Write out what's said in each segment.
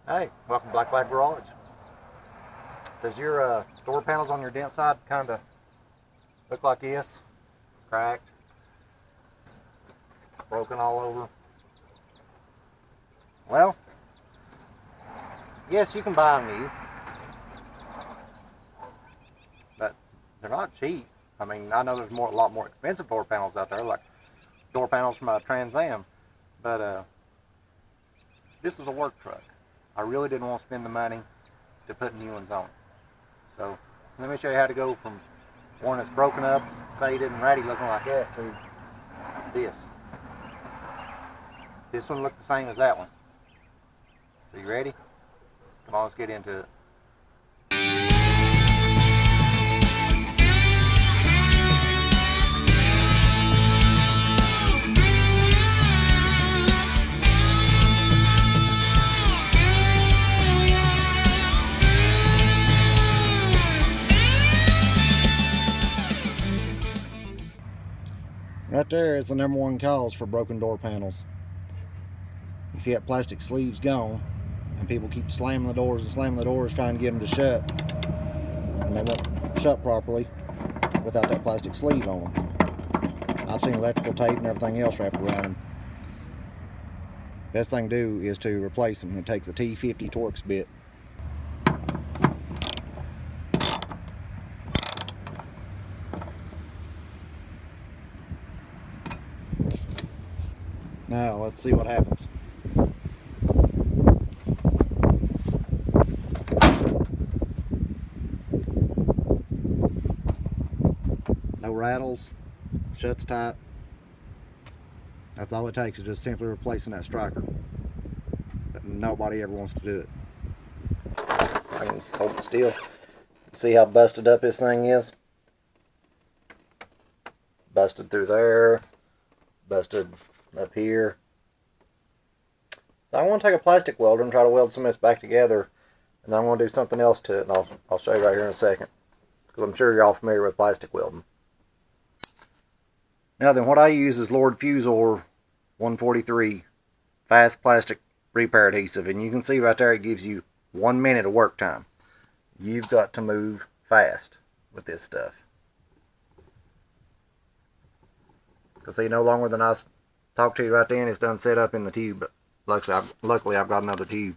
Hey, welcome to Black Flag Garage. Does your door panels on your Dentside kind of look like this? Cracked, broken all over? Well, yes, you can buy them new, but they're not cheap. I mean, I know there's a lot more expensive door panels out there, like door panels from a Trans Am, but this is a work truck. I really didn't want to spend the money to put new ones on. So let me show you how to go from one that's broken up, faded, and ratty looking like that to this. This one looked the same as that one. So you ready? Come on, let's get into it. Right there is the #1 cause for broken door panels. You see that plastic sleeve's gone, and people keep slamming the doors and slamming the doors trying to get them to shut, and they won't shut properly without that plastic sleeve on them. I've seen electrical tape and everything else wrapped around them. Best thing to do is to replace them. It takes a T50 Torx bit. Now let's see what happens. No rattles, shuts tight. That's all it takes, is just simply replacing that striker. But nobody ever wants to do it. I can hold it still. See how busted up this thing is? Busted through there, busted up here. So I want to take a plastic welder and try to weld some of this back together, and then I'm going to do something else to it, and I'll show you right here in a second, because I'm sure you're all familiar with plastic welding. Now then, what I use is Lord Fusor 143 fast plastic repair adhesive, and you can see right there it gives you 1 minute of work time. You've got to move fast with this stuff, because see, no longer than I talked to you right then, it's done set up in the tube, but luckily I've got another tube.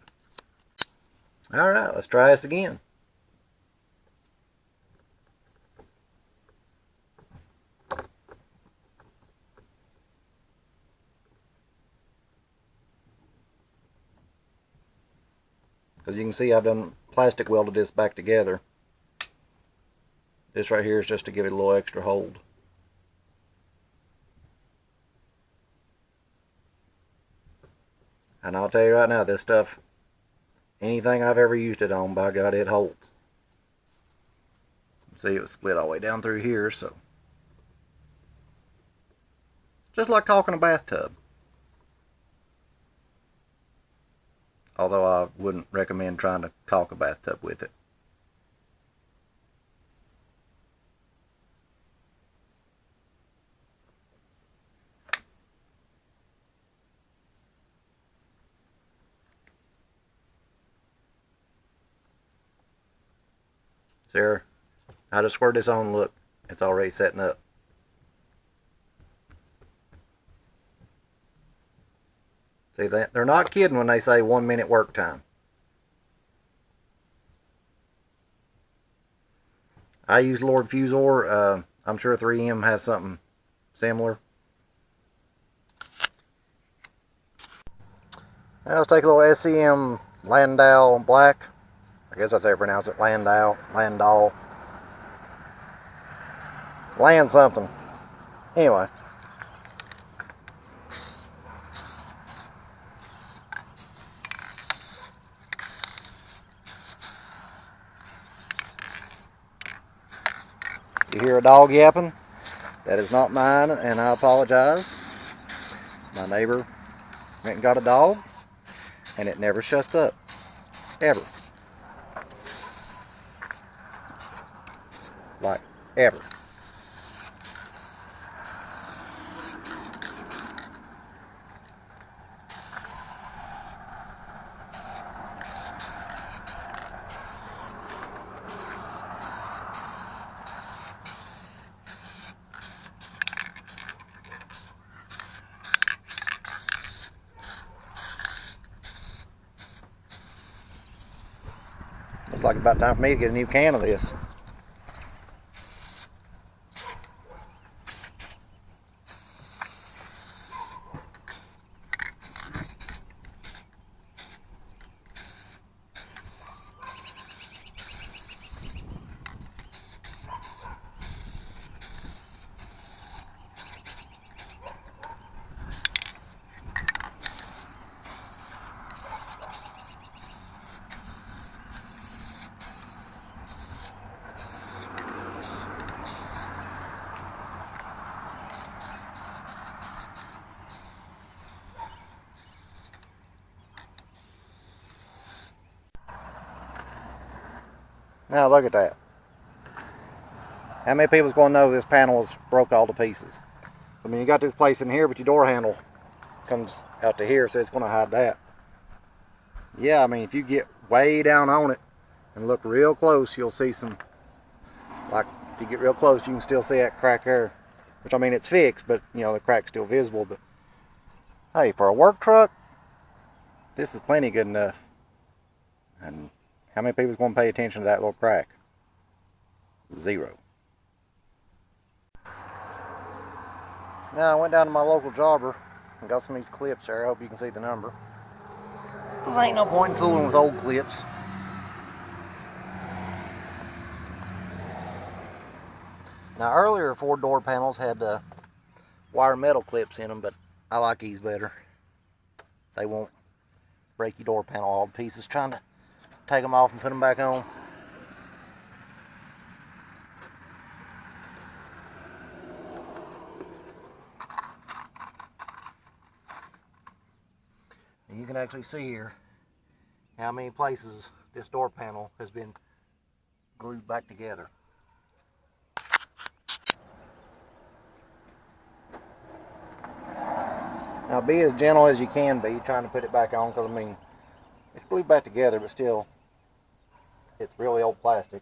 Alright, let's try this again. As you can see, I've done plastic welded this back together. This right here is just to give it a little extra hold. And I'll tell you right now, this stuff, anything I've ever used it on, by God, it holds. See, it was split all the way down through here, so. Just like caulking a bathtub. Although I wouldn't recommend trying to caulk a bathtub with it. There, I just squared this on, look, it's already setting up. See that? They're not kidding when they say 1 minute work time. I use Lord Fusor. I'm sure 3M has something similar. Now let's take a little SEM Landau Black. I guess that's how you pronounce it. Landau. Land something. Anyway. You hear a dog yapping? That is not mine, and I apologize. My neighbor went and got a dog, and it never shuts up. Ever. Like, ever. Looks like about time for me to get a new can of this. Now look at that. How many people's going to know this panel is broke all to pieces? I mean, you got this place in here, but your door handle comes out to here, so it's going to hide that. Yeah, I mean, if you get way down on it and look real close, you'll see some, like, if you get real close, you can still see that crack there. Which, I mean, it's fixed, but, you know, the crack's still visible. But, hey, for a work truck, this is plenty good enough. And how many people's going to pay attention to that little crack? Zero. Now I went down to my local jobber and got some of these clips there. I hope you can see the number. Because ain't no point in fooling with old clips. Now earlier Ford door panels had wire metal clips in them, but I like these better. They won't break your door panel all to pieces trying to take them off and put them back on. And you can actually see here how many places this door panel has been glued back together. Now be as gentle as you can be trying to put it back on, because I mean, it's glued back together, but still, it's really old plastic.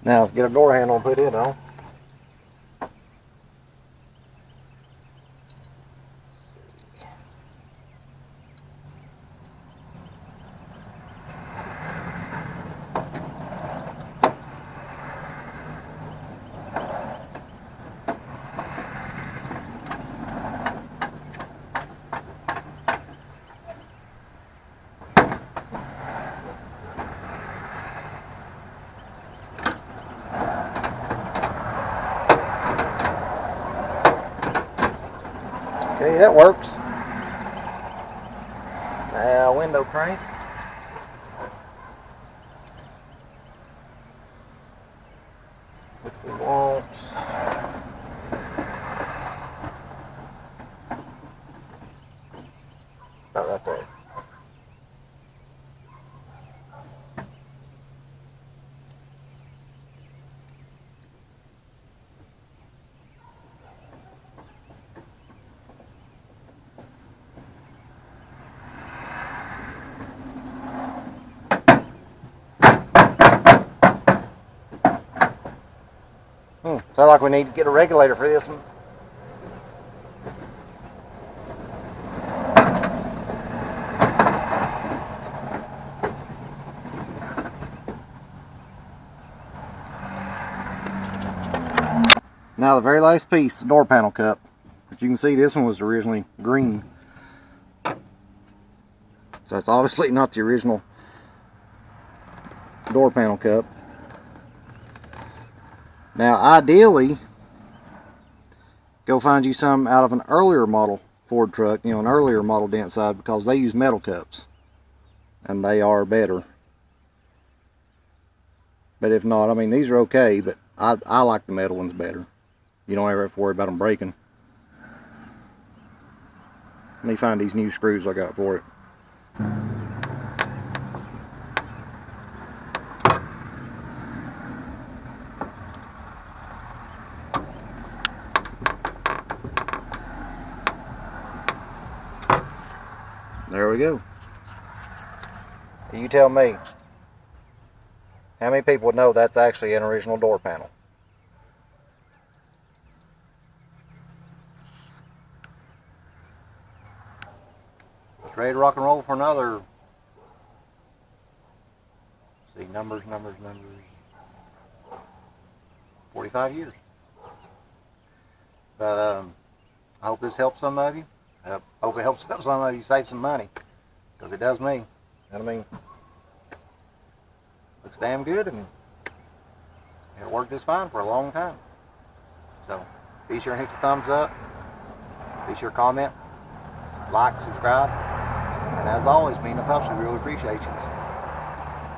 Now, get a door handle and put it on. Okay, that works. Now, window crank. Which we want. About right there. Sounds like we need to get a regulator for this one. Now the very last piece, the door panel cup. But you can see this one was originally green. So it's obviously not the original door panel cup. Now ideally, go find you some out of an earlier model Ford truck, you know, an earlier model Dentside, because they use metal cups and they are better. But if not, I mean, these are okay, but I like the metal ones better. You don't ever have to worry about them breaking. Let me find these new screws I got for it. There we go. You tell me, how many people would know that's actually an original door panel? It's ready to rock and roll for another, see, numbers, 45 years. But I hope this helps some of you. I hope it helps some of you save some money, because it does me. You know what I mean? Looks damn good, and it'll work just fine for a long time. So be sure and hit the thumbs up. Be sure to comment, like, subscribe. And as always, me and the pups, we really appreciate you.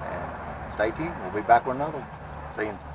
And stay tuned. We'll be back with another one. See you.